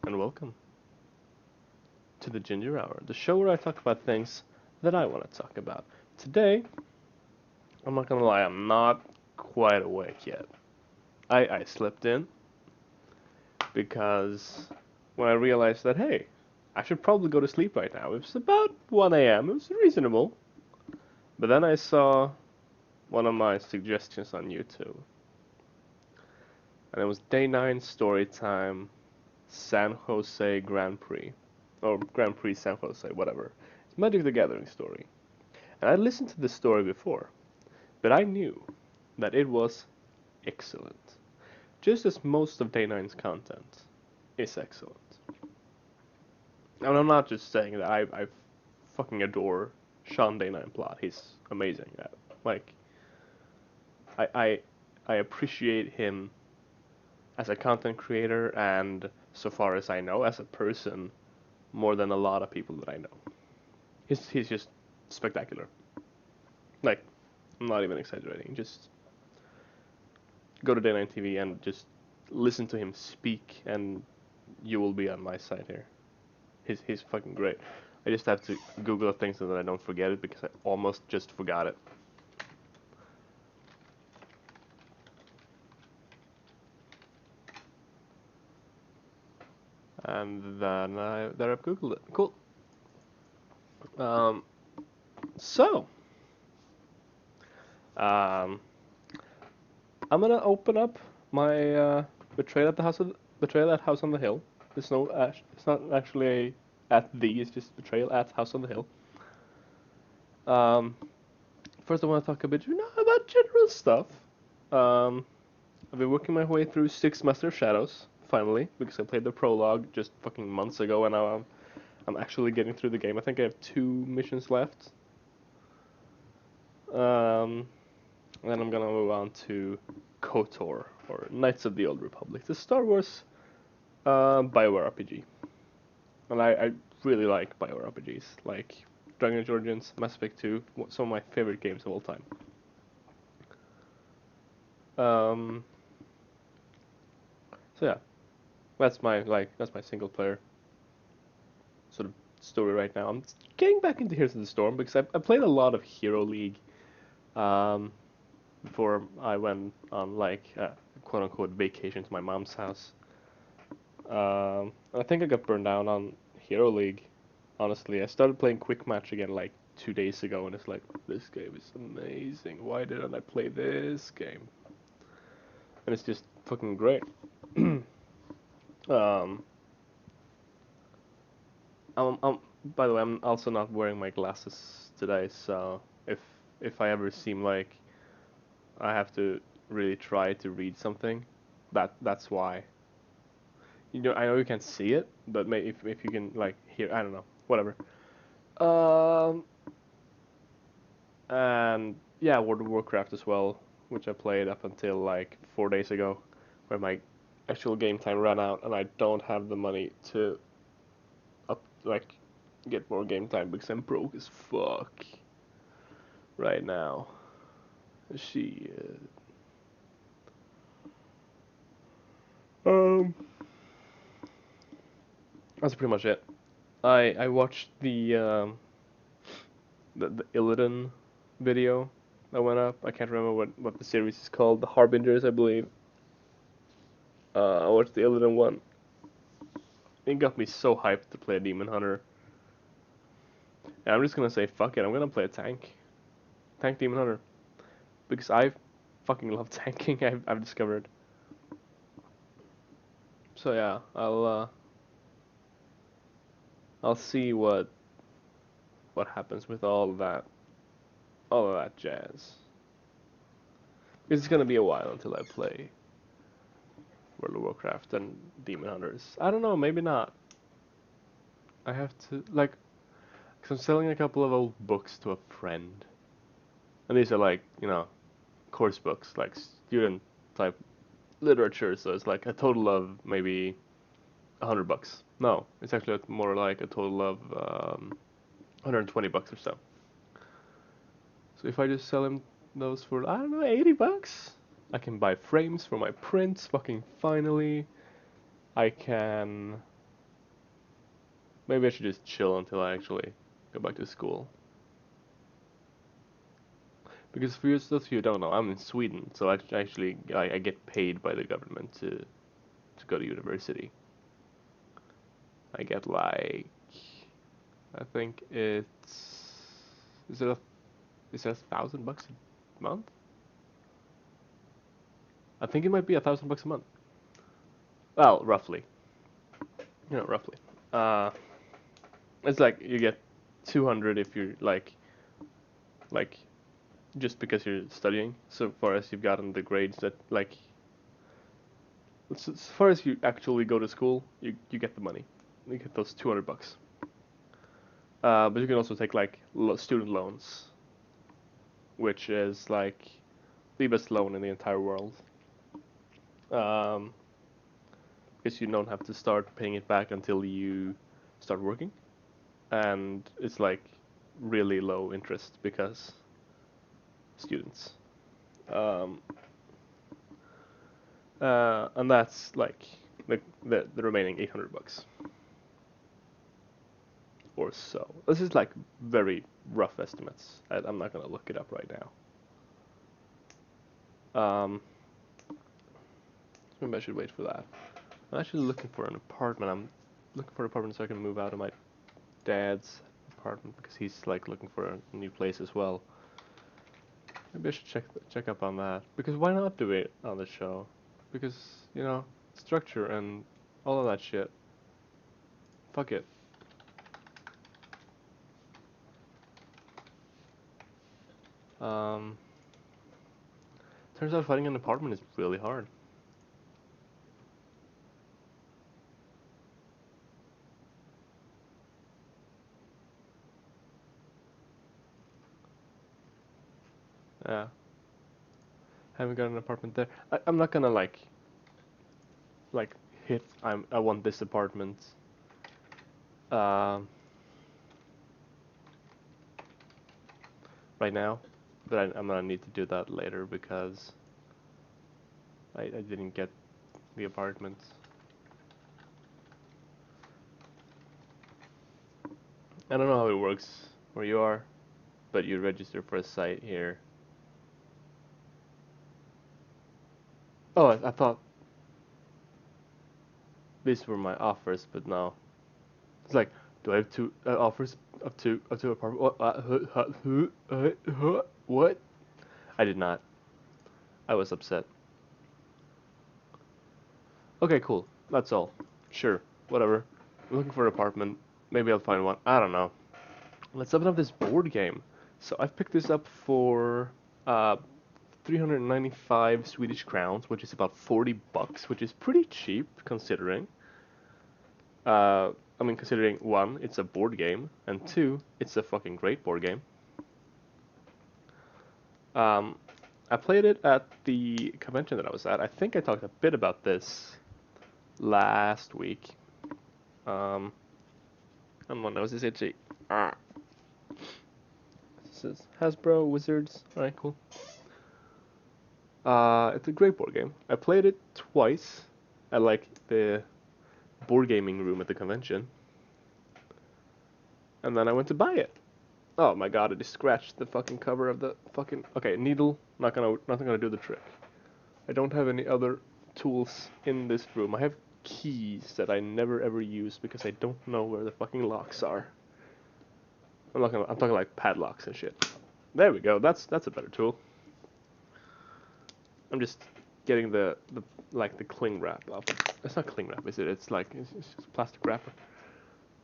and welcome to the Ginger Hour, the show where I talk about things that I want to talk about. Today, I'm not gonna lie, I'm not quite awake yet. I slept in because when I realized that, hey, I should probably go to sleep right now. It was about 1 a.m., it was reasonable. But then I saw one of my suggestions on YouTube, and it was Day 9 story time, San Jose Grand Prix. Or Grand Prix San Jose, whatever. It's Magic the Gathering story. And I listened to this story before, but I knew that it was excellent. Just as most of Day 9's content is excellent. And I'm not just saying that I fucking adore Sean Day 9 plot. He's amazing at it. Like, I, I, I appreciate him as a content creator and, so far as I know, as a person more than a lot of people that I know. He's just spectacular. Like, I'm not even exaggerating. Just go to Day 9 TV and just listen to him speak, and you will be on my side here. He's fucking great. I just have to Google things so that I don't forget it because I almost just forgot it. And then I've Googled it. Cool. Um, so, um, I'm gonna open up my Betrayal at the House of Betrayal at House on the Hill. There's no it's not actually a at the, it's just Betrayal at House on the Hill. Um, First I want to talk a bit, about general stuff. Um, I've been working my way through Six Master of Shadows finally because I played the prologue just fucking months ago, and now I'm actually getting through the game. I think I have 2 missions left. And then I'm gonna move on to KOTOR, or Knights of the Old Republic, the Star Wars Bioware RPG. And I really like Bioware RPGs, like Dragon Age Origins, Mass Effect 2, some of my favorite games of all time. Um, so yeah, that's my single player sort of story right now. I'm getting back into Heroes of the Storm because I played a lot of Hero League um, before I went on like a quote unquote vacation to my mom's house. I think I got burned down on Hero League. Honestly, I started playing Quick Match again like 2 days ago, and it's like, this game is amazing. Why didn't I play this game? And it's just fucking great. um, by the way, I'm also not wearing my glasses today, so if if I ever seem like I have to really try to read something, that's why. I know you can't see it, but if you can like hear, I don't know, whatever. Um, and yeah, World of Warcraft as well, which I played up until like 4 days ago, where my actual game time ran out, and I don't have the money to like get more game time because I'm broke as fuck right now. She um that's pretty much it. I watched the Illidan video that went up. I can't remember what the series is called. The Harbingers, I believe. I watched the Illidan one. It got me so hyped to play a Demon Hunter. And I'm just gonna say fuck it. I'm gonna play a tank Demon Hunter, because I fucking love tanking. I've discovered. So yeah, I'll see what happens with all of that jazz. It's gonna be a while until I play World of Warcraft and Demon Hunters. I don't know, maybe not. I have to like, cause I'm selling a couple of old books to a friend, and these are like course books, like student type literature. So it's like a total of maybe $100. No, it's actually more like a total of 120 bucks or so. So if I just sell him those for, I don't know, 80 bucks, I can buy frames for my prints. Fucking finally, I can. Maybe I should just chill until I actually go back to school. Because for those of you who don't know, I'm in Sweden, so I get paid by the government to go to university. I get like, I think is it $1,000 a month? I think it might be $1,000 a month. Well, roughly. Roughly. Uh, it's like you get 200 if you're like just because you're studying. So far as you've gotten the grades that like, as far as you actually go to school, you get the money. You get those $200. But you can also take like student loans, which is like the best loan in the entire world. Um, because you don't have to start paying it back until you start working, and it's like really low interest because students. Um, and that's like the remaining $800 or so. This is like very rough estimates. I'm not gonna look it up right now. Maybe I should wait for that. I'm actually looking for an apartment. I'm looking for an apartment so I can move out of my dad's apartment because he's like looking for a new place as well. Maybe I should check up on that, because why not do it on the show? Because structure and all of that shit. Fuck it. Um, turns out finding an apartment is really hard. Yeah, haven't got an apartment there. I'm not gonna like hit. I want this apartment. Um, right now, but I'm gonna need to do that later because I didn't get the apartment. I don't know how it works where you are, but you register for a site here. Oh, I thought these were my offers, but no. It's like, do I have two offers of two apartment? What? I did not. I was upset. Okay, cool. That's all. Sure, whatever. I'm looking for an apartment. Maybe I'll find one. I don't know. Let's open up this board game. So I've picked this up for uh 395 Swedish crowns, which is about $40, which is pretty cheap considering. I mean, considering one, it's a board game, and two, it's a fucking great board game. Um, I played it at the convention that I was at. I think I talked a bit about this last week. And one knows is itchy. Ah. This is Hasbro Wizards. Alright, cool. It's a great board game. I played it twice at like the board gaming room at the convention, and then I went to buy it. Oh my god! I just scratched the fucking cover of the fucking. Okay, needle. Nothing gonna do the trick. I don't have any other tools in this room. I have keys that I never ever use because I don't know where the fucking locks are. I'm talking like padlocks and shit. There we go. That's a better tool. I'm just getting the cling wrap off. It's not cling wrap, is it? It's just plastic wrapper.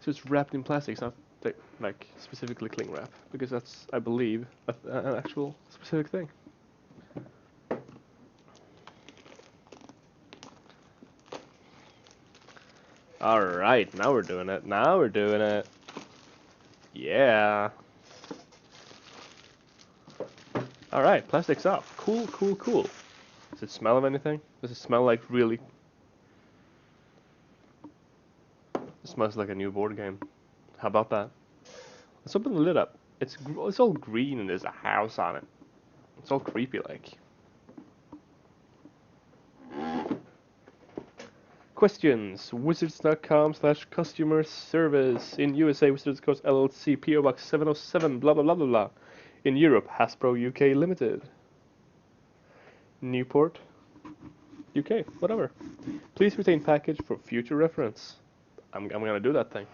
So it's wrapped in plastic. It's not like specifically cling wrap, because that's, I believe, an actual specific thing. All right, now we're doing it. Now we're doing it. Yeah. All right, plastic's off. Cool, cool, cool. Does it smell of anything? Does it smell like really? It smells like a new board game. How about that? Let's open the lid up. It's all green and there's a house on it. It's all creepy like. Questions. Wizards.com/customer service. In USA, Wizards Coast LLC, PO Box 707, blah blah blah blah blah. In Europe, Hasbro UK Limited. Newport, UK, whatever. Please retain package for future reference. I'm gonna do that thing.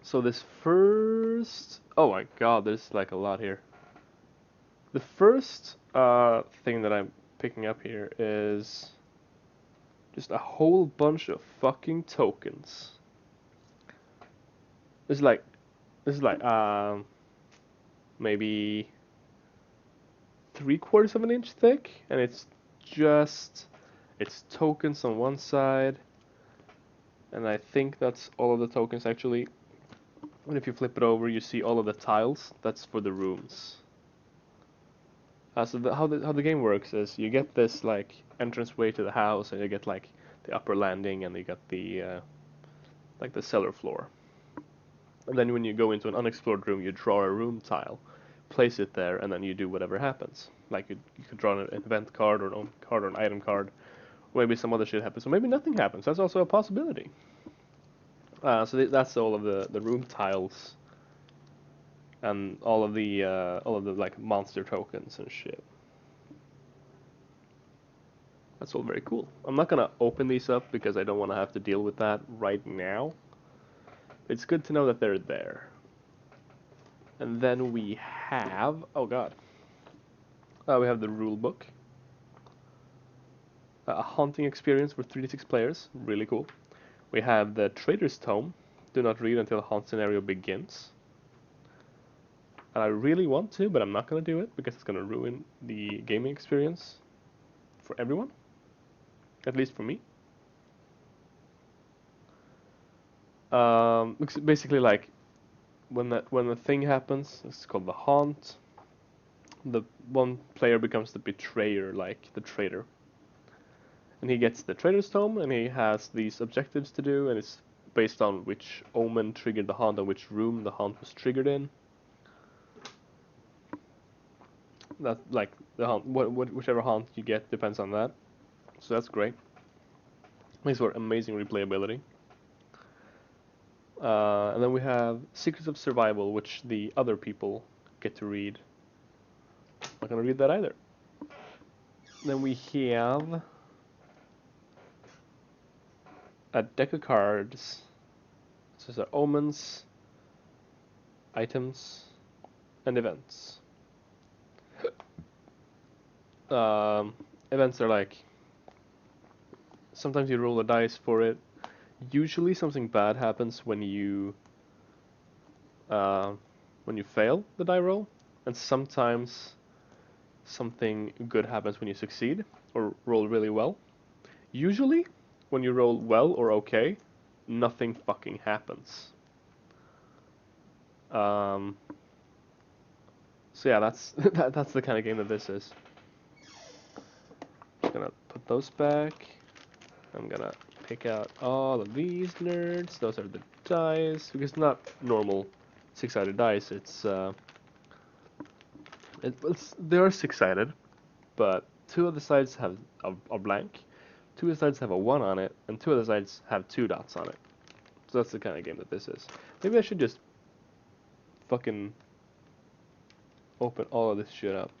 So this first... Oh my god, there's like a lot here. The first thing that I'm picking up here is just a whole bunch of fucking tokens. This is like maybe 3/4 of an inch thick, and it's tokens on one side, and I think that's all of the tokens actually. And if you flip it over, you see all of the tiles. That's for the rooms. So how the game works is you get this like entranceway to the house, and you get like the upper landing, and you get the like the cellar floor. And then when you go into an unexplored room, you draw a room tile, place it there, and then you do whatever happens. Like you could draw an event card or an item card. Or maybe some other shit happens, or maybe nothing happens. That's also a possibility. So that's all of the room tiles, and all of the like monster tokens and shit. That's all very cool. I'm not gonna open these up because I don't want to have to deal with that right now. It's good to know that they're there. And then we have, oh god, we have the rule book. A haunting experience for 3 to 6 players, really cool. We have the Trader's Tome. Do not read until haunt scenario begins. And I really want to, but I'm not going to do it because it's going to ruin the gaming experience for everyone. At least for me. Basically, like when the thing happens, it's called the haunt. The one player becomes the betrayer, like the traitor. And he gets the Trader's Tome, and he has these objectives to do, and it's based on which omen triggered the haunt and which room the haunt was triggered in. That like the haunt, whichever haunt you get depends on that. So that's great. Makes for amazing replayability. And then we have Secrets of Survival, which the other people get to read. Not gonna read that either. Then we have a deck of cards. So these are omens, items, and events. Events are like, sometimes you roll a dice for it. Usually something bad happens when you fail the die roll, and sometimes something good happens when you succeed or roll really well. Usually, when you roll well or okay, nothing fucking happens. So yeah, that's that's the kind of game that this is. Just gonna put those back. I'm gonna pick out all of these nerds. Those are the dice, because it's not normal 6-sided dice. It's they are 6-sided, but 2 of the sides are blank, 2 of the sides have a 1 on it, and 2 of the sides have 2 dots on it. So that's the kind of game that this is. Maybe I should just fucking open all of this shit up.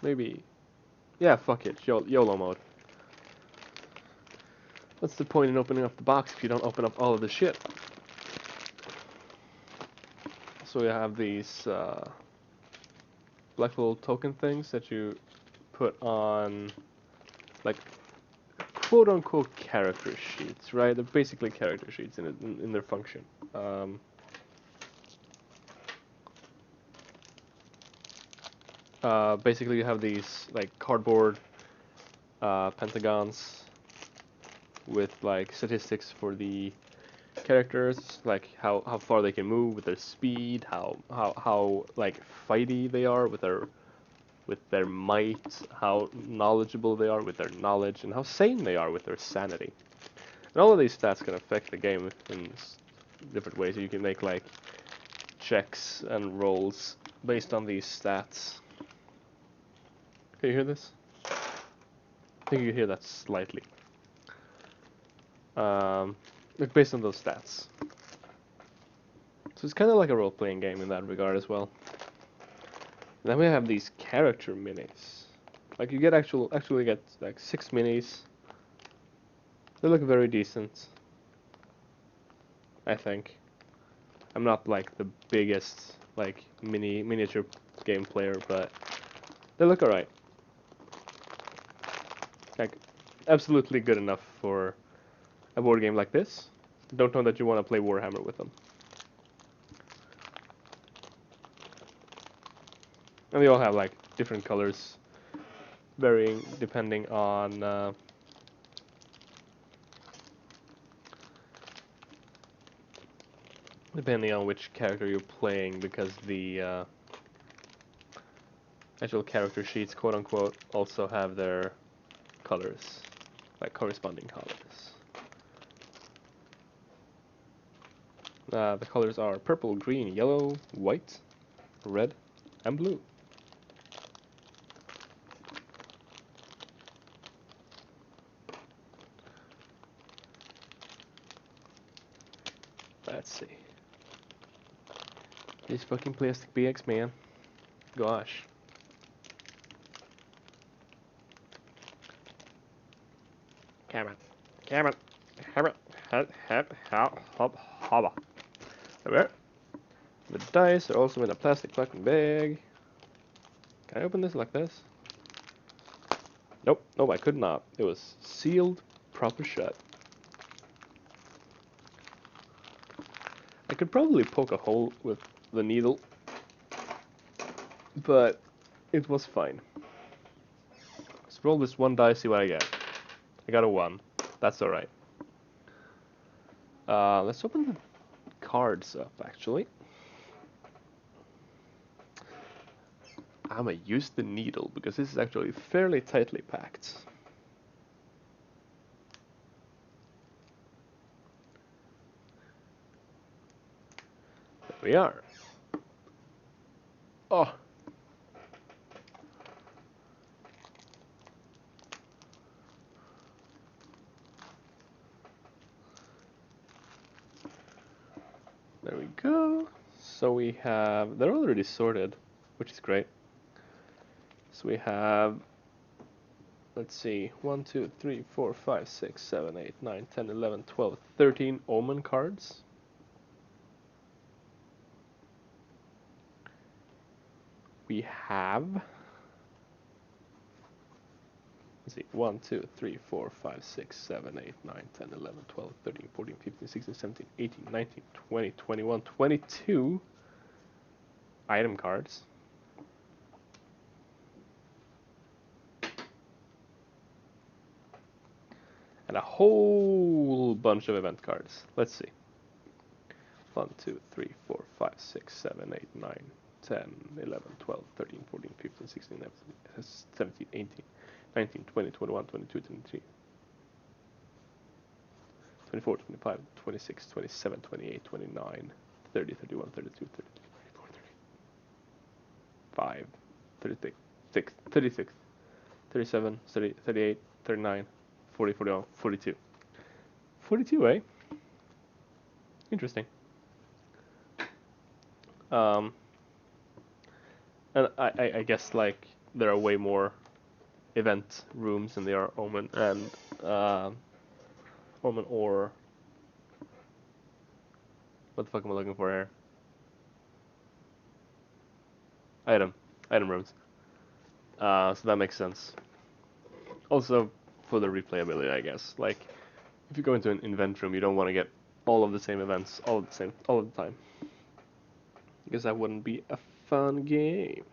Maybe, yeah, fuck it, YOLO mode. What's the point in opening up the box if you don't open up all of the shit? So we have these black little token things that you put on, like, quote-unquote character sheets, right? They're basically character sheets in their function. Basically, you have these like cardboard pentagons with like statistics for the characters, like how far they can move with their speed, how like fighty they are with their might, how knowledgeable they are with their knowledge, and how sane they are with their sanity. And all of these stats can affect the game in different ways. You can make like checks and rolls based on these stats. Can you hear this? think you hear that slightly. Like based on those stats. So it's kind of like a role-playing game in that regard as well. Then we have these character minis. Like you get actually get like 6 minis. They look very decent, I think. I'm not like the biggest like miniature game player, but they look alright. Like absolutely good enough for a board game like this. Don't know that you want to play Warhammer with them. And they all have like different colors, varying depending on which character you're playing, because the actual character sheets, quote unquote, also have their colors, like corresponding colors. The colors are purple, green, yellow, white, red, and blue. Let's see. These fucking plastic BX, man. Gosh. Come on. Come on. Hop. There. The dice are also in a plastic fucking bag. Can I open this like this? Nope, I could not. It was sealed proper shut. I could probably poke a hole with the needle, but it was fine. Let's roll this one die, see what I get. I got a 1. That's alright. Let's open the cards up, actually. I'm gonna use the needle, because this is actually fairly tightly packed. There we are. Oh! There we go. So we have... They're already sorted, which is great. So we have... Let's see, 1, 2, 3, 4, 5, 6, 7, 8, 9, 10, 11, 12, 13 Omen cards. We have... Let's see, 1, 2, 3, 4, 5, 6, 7, 8, 9, 10, 11, 12, 13, 14, 15, 16, 17, 18, 19, 20, 21, 22 item cards. And a whole bunch of event cards. Let's see. 1, 2, 3, 4, 5, 6, 7, 8, 9, 10, 11, 12, 13, 14, 15, 16, 17, 18, 19, 20, 21, 22, 23, 24, 25, 26, 27, 28, 29, 30, 31, 32, 33, 34, 35, 36, 36, 37, 30, 38, 39, 40, 41, 42. 42, eh? Interesting. And I guess like there are way more event rooms than there are Omen and Omen or what the fuck am I looking for here? Item rooms. So that makes sense. Also for the replayability, I guess. Like if you go into an event room, you don't want to get all of the same events all of the time, because that wouldn't be a fun game.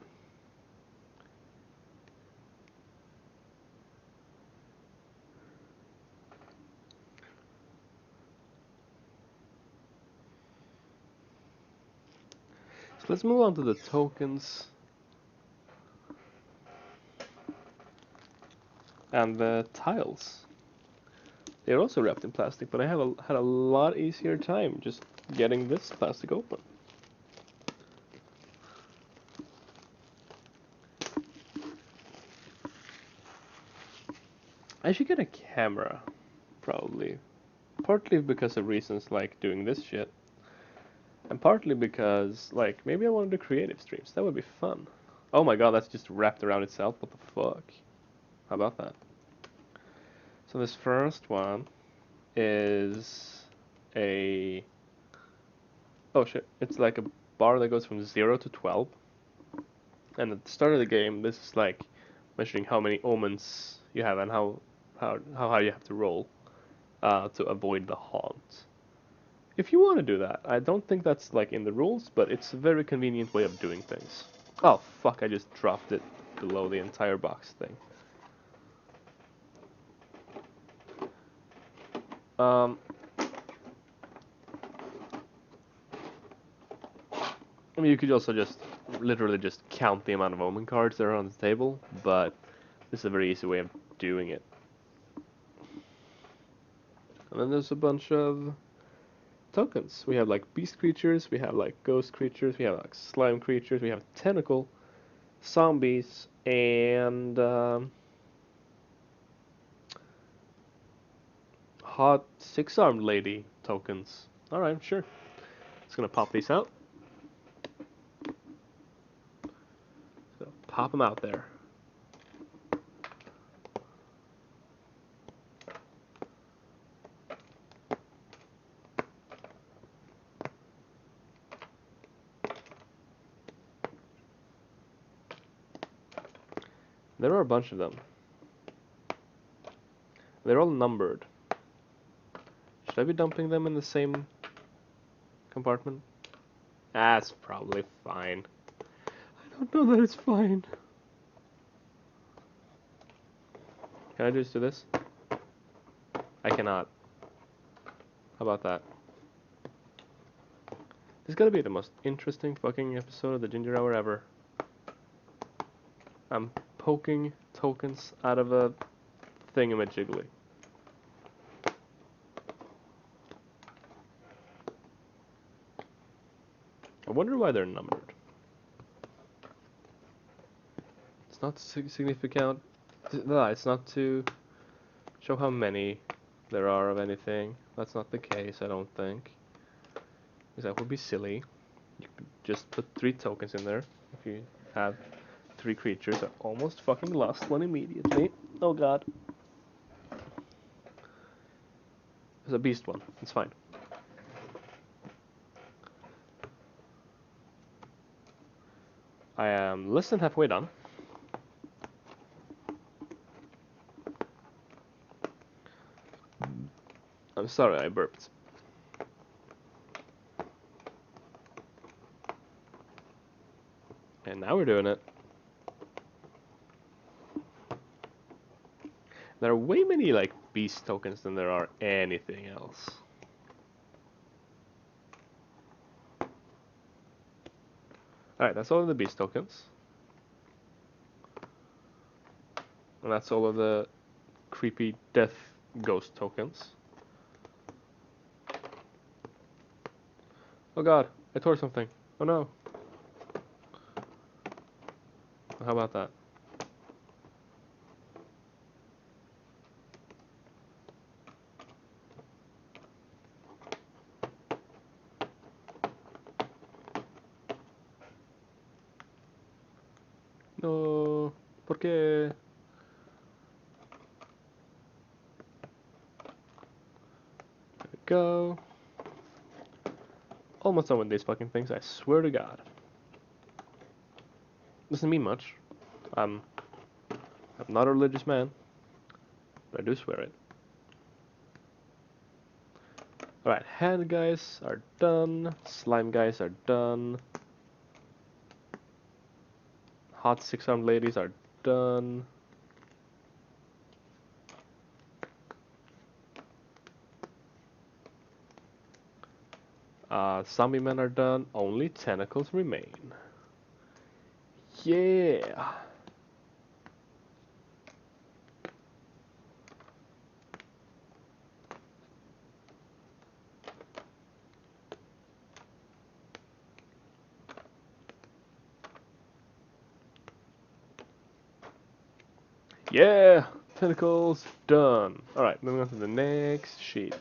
So let's move on to the tokens and the tiles. They're also wrapped in plastic, but I have had a lot easier time just getting this plastic open. I should get a camera, probably. Partly because of reasons like doing this shit, and partly because, like, maybe I want to do creative streams. That would be fun. Oh my god, that's just wrapped around itself. What the fuck? How about that? So this first one is a... Oh shit, it's like a bar that goes from 0 to 12. And at the start of the game, this is like measuring how many omens you have and how you have to roll to avoid the haunt. If you want to do that, I don't think that's like in the rules, but it's a very convenient way of doing things. Oh fuck, I just dropped it below the entire box thing. Um, I mean, you could also just literally just count the amount of omen cards that are on the table, but this is a very easy way of doing it. And then there's a bunch of tokens. We have like beast creatures, we have like ghost creatures, we have like slime creatures, we have tentacle, zombies, and hot six-armed lady tokens. Alright, sure. Just gonna pop these out. So pop them out there. There are a bunch of them. They're all numbered. Should I be dumping them in the same compartment? That's probably fine. I don't know that it's fine. Can I just do this? I cannot. How about that? This is gonna be the most interesting fucking episode of the Ginger Hour ever. I'm poking tokens out of a thingamajiggly. I wonder why they're numbered. It's not significant. No, it's not to show how many there are of anything. That's not the case, I don't think. Because that would be silly. You could just put 3 tokens in there if you have 3 creatures. I almost fucking lost one immediately. Oh god. There's a beast one. It's fine. I am less than halfway done. I'm sorry I burped. And now we're doing it. There are way many like beast tokens than there are anything else. Alright, that's all of the beast tokens. And that's all of the creepy death ghost tokens. Oh god, I tore something. Oh no. How about that? No, ¿por qué? There we go. Almost done with these fucking things, I swear to god. Doesn't mean much. I'm not a religious man, but I do swear it. Alright, hand guys are done. Slime guys are done. Hot 6-armed ladies are done. Zombie men are done. Only tentacles remain. Yeah. Yeah. Tentacles, done. Alright, moving on to the next sheet.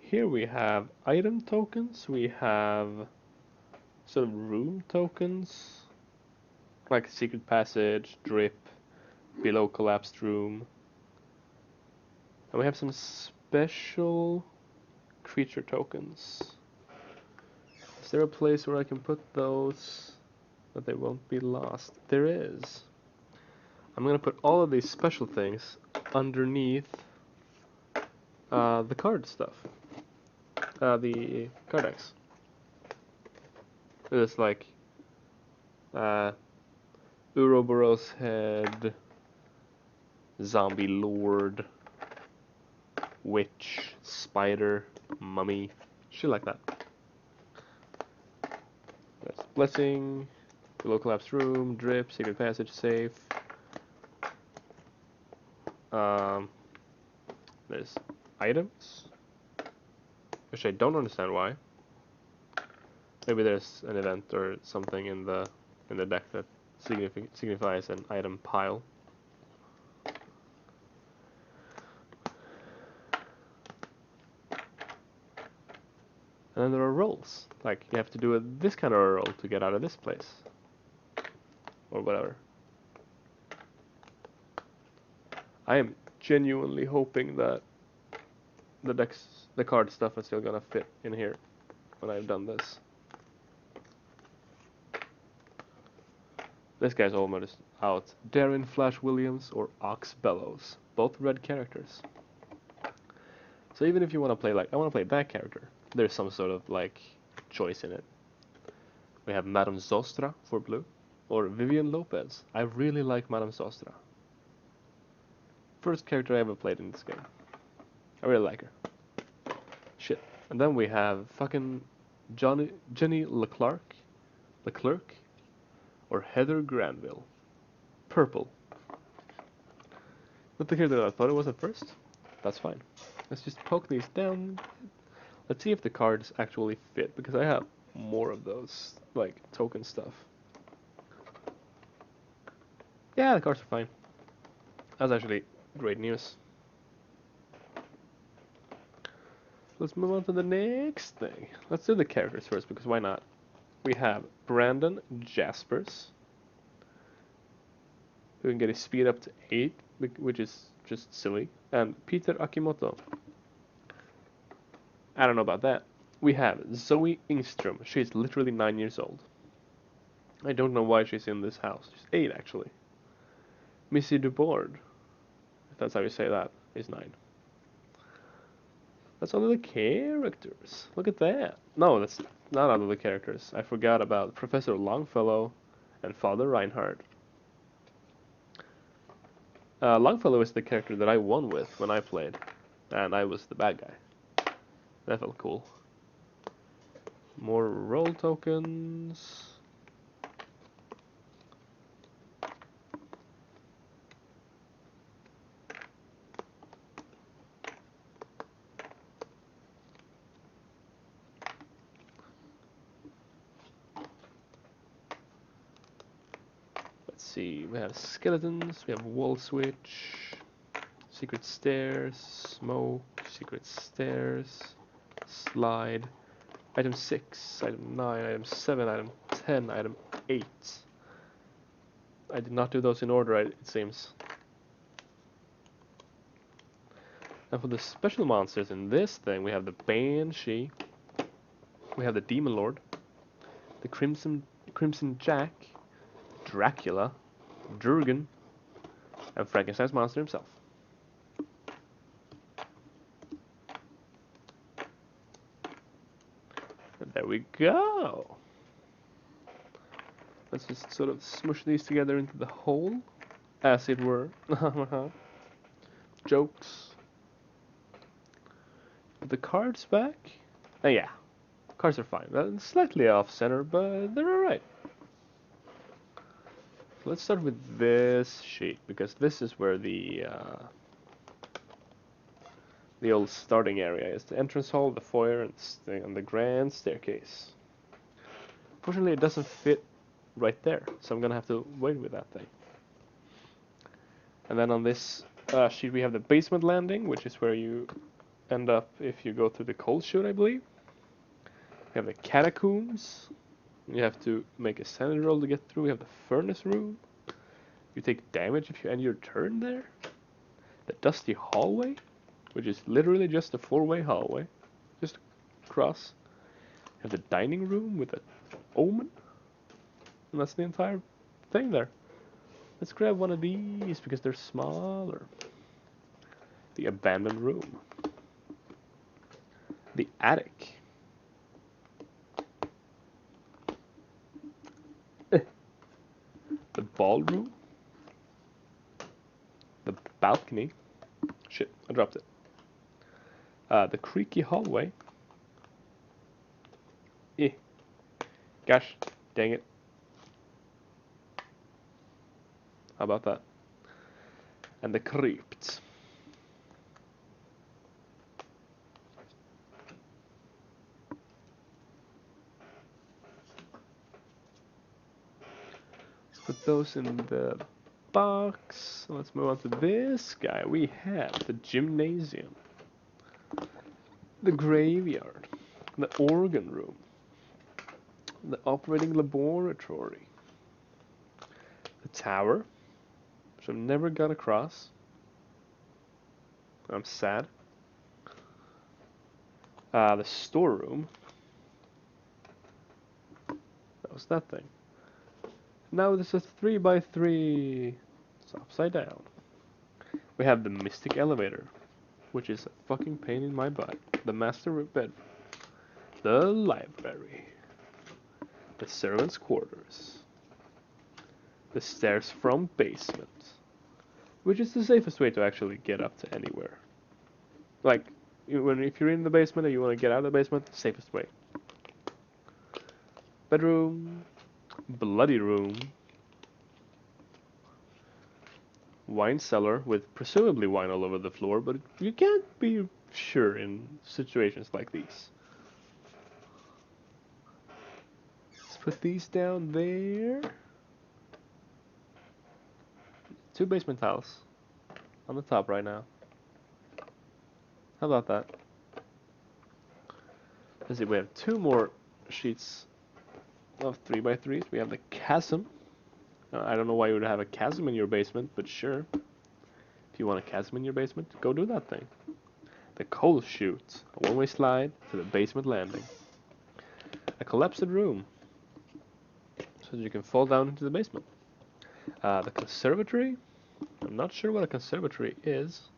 Here we have item tokens, we have sort of room tokens, like secret passage, drip, below collapsed room. And we have some special creature tokens. Is there a place where I can put those that they won't be lost? There is. I'm gonna put all of these special things underneath the card stuff. The card decks. It's like Uroboros head, zombie lord, witch, spider, mummy, shit like that. That's blessing, below collapsed room, drip, secret passage, safe. There's items, which I don't understand why. Maybe there's an event or something in the deck that signifies an item pile. And then there are rolls. Like, you have to do this kind of a roll to get out of this place. Or whatever. I am genuinely hoping that the card stuff is still gonna fit in here when I've done this. This guy's almost out. Darren Flash Williams or Ox Bellows. Both red characters. So even if you want to play like, I want to play that character, there's some sort of like choice in it. We have Madame Zostra for blue. Or Vivian Lopez. I really like Madame Zostra. First character I ever played in this game. I really like her. Shit. And then we have fucking Jenny Leclerc, or Heather Granville. Purple. Not the character that I thought it was at first. That's fine. Let's just poke these down. Let's see if the cards actually fit, because I have more of those, like, token stuff. Yeah, the cards are fine. That's actually great news. Let's move on to the next thing. Let's do the characters first, because why not? We have Brandon Jaspers, who can get his speed up to 8, which is just silly. And Peter Akimoto. I don't know about that. We have Zoe Ingstrom. She's literally 9 years old. I don't know why she's in this house. She's 8, actually. Missy Dubord, if that's how you say that, is 9. That's all of the characters. Look at that. No, that's not all of the characters. I forgot about Professor Longfellow and Father Reinhardt. Longfellow is the character that I won with when I played, and I was the bad guy. That felt cool. More roll tokens. Let's see, we have skeletons, we have wall switch, secret stairs, smoke, secret stairs, slide, item 6, item 9, item 7, item 10, item 8. I did not do those in order, it seems. And for the special monsters in this thing, we have the Banshee, we have the Demon Lord, the Crimson Jack, Dracula, Durgan, and Frankenstein's monster himself. And there we go. Let's just sort of smush these together into the hole, as it were. Jokes. Put the cards back. Yeah, cards are fine. They're slightly off center, but they're alright. Let's start with this sheet, because this is where the old starting area is. The entrance hall, the foyer, and the grand staircase. Fortunately, it doesn't fit right there, so I'm gonna have to wait with that thing. And then on this sheet we have the basement landing, which is where you end up if you go through the coal chute, I believe. We have the catacombs. You have to make a sanity roll to get through. We have the furnace room. You take damage if you end your turn there. The dusty hallway, which is literally just a four-way hallway, just across. You have the dining room with an omen. And that's the entire thing there. Let's grab one of these because they're smaller. The abandoned room. The attic. The ballroom. The balcony. Shit, I dropped it. The creaky hallway. Eh. Gosh, dang it. How about that? And the crypt. Let's put those in the box. Let's move on to this guy. We have the gymnasium. The graveyard. The organ room. The operating laboratory. The tower, which I've never got across. I'm sad. The storeroom. That was that thing. Now this is 3x3. It's upside down. We have the mystic elevator, which is a fucking pain in my butt. The master bedroom. The library. The servants' quarters. The stairs from basement. Which is the safest way to actually get up to anywhere. Like, if you're in the basement and you want to get out of the basement, safest way. Bedroom. Bloody room. Wine cellar with presumably wine all over the floor, but you can't be sure in situations like these. Let's put these down there. 2 basement tiles on the top right now. How about that? Let's see, we have 2 more sheets of 3x3s. We have the chasm. I don't know why you would have a chasm in your basement, but sure. If you want a chasm in your basement, go do that thing. The coal chute, a one-way slide to the basement landing. A collapsed room, so that you can fall down into the basement. The conservatory. I'm not sure what a conservatory is,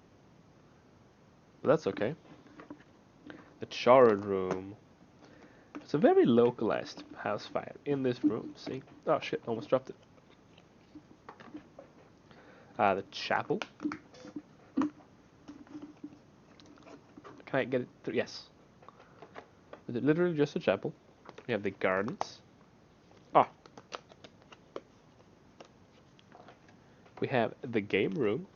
but that's okay. The charred room. It's a very localized house fire in this room, see? Oh shit, almost dropped it. The chapel. Can I get it through? Yes. Is it literally just a chapel? We have the gardens. Ah. We have the game room,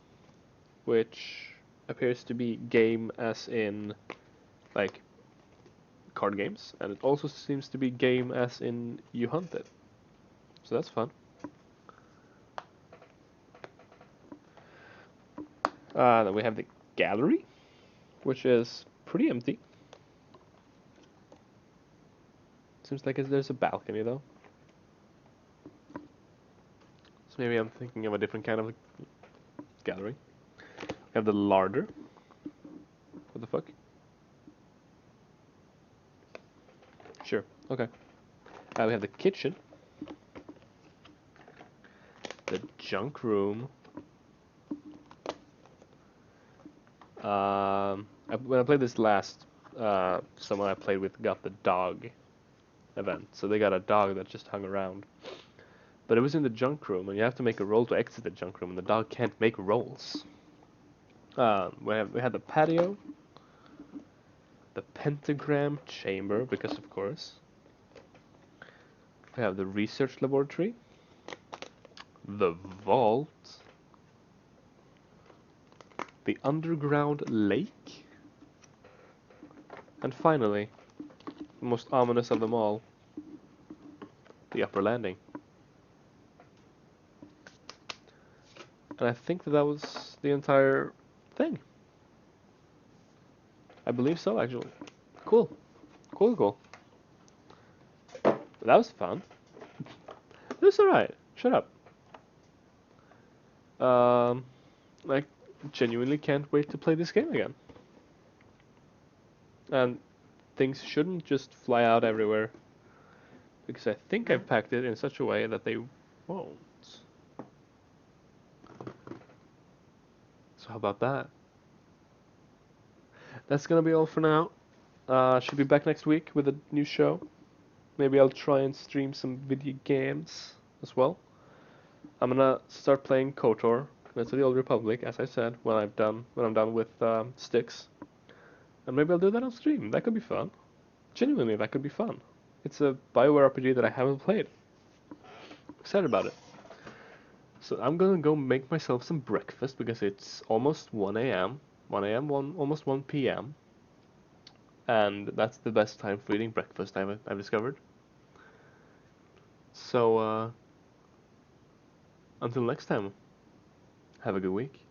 which appears to be game as in, like, card games, and it also seems to be game as in you hunt it. So that's fun. Then we have the gallery, which is pretty empty. Seems like there's a balcony though. So maybe I'm thinking of a different kind of gallery. We have the larder. What the fuck? Sure, okay. We have the kitchen. The junk room. When I played this last, someone I played with got the dog event. So they got a dog that just hung around. But it was in the junk room, and you have to make a roll to exit the junk room, and the dog can't make rolls. We had the patio, the pentagram chamber, because of course. We have the research laboratory, the vault, the underground lake, and finally, the most ominous of them all, the upper landing. And I think that was the entire thing. I believe so, actually. Cool. Cool, cool. That was fun. It was alright. Shut up. Um, I genuinely can't wait to play this game again. And things shouldn't just fly out everywhere, because I think I've packed it in such a way that they won't. So how about that? That's gonna be all for now. Should be back next week with a new show. Maybe I'll try and stream some video games as well. I'm gonna start playing KOTOR, Knights of the Old Republic, as I said, when I'm done with Styx. And maybe I'll do that on stream. That could be fun. Genuinely, that could be fun. It's a BioWare RPG that I haven't played. Excited about it. So I'm gonna go make myself some breakfast because it's almost 1 a.m. 1 a.m. Almost 1 p.m. And that's the best time for eating breakfast I've discovered. So until next time, have a good week.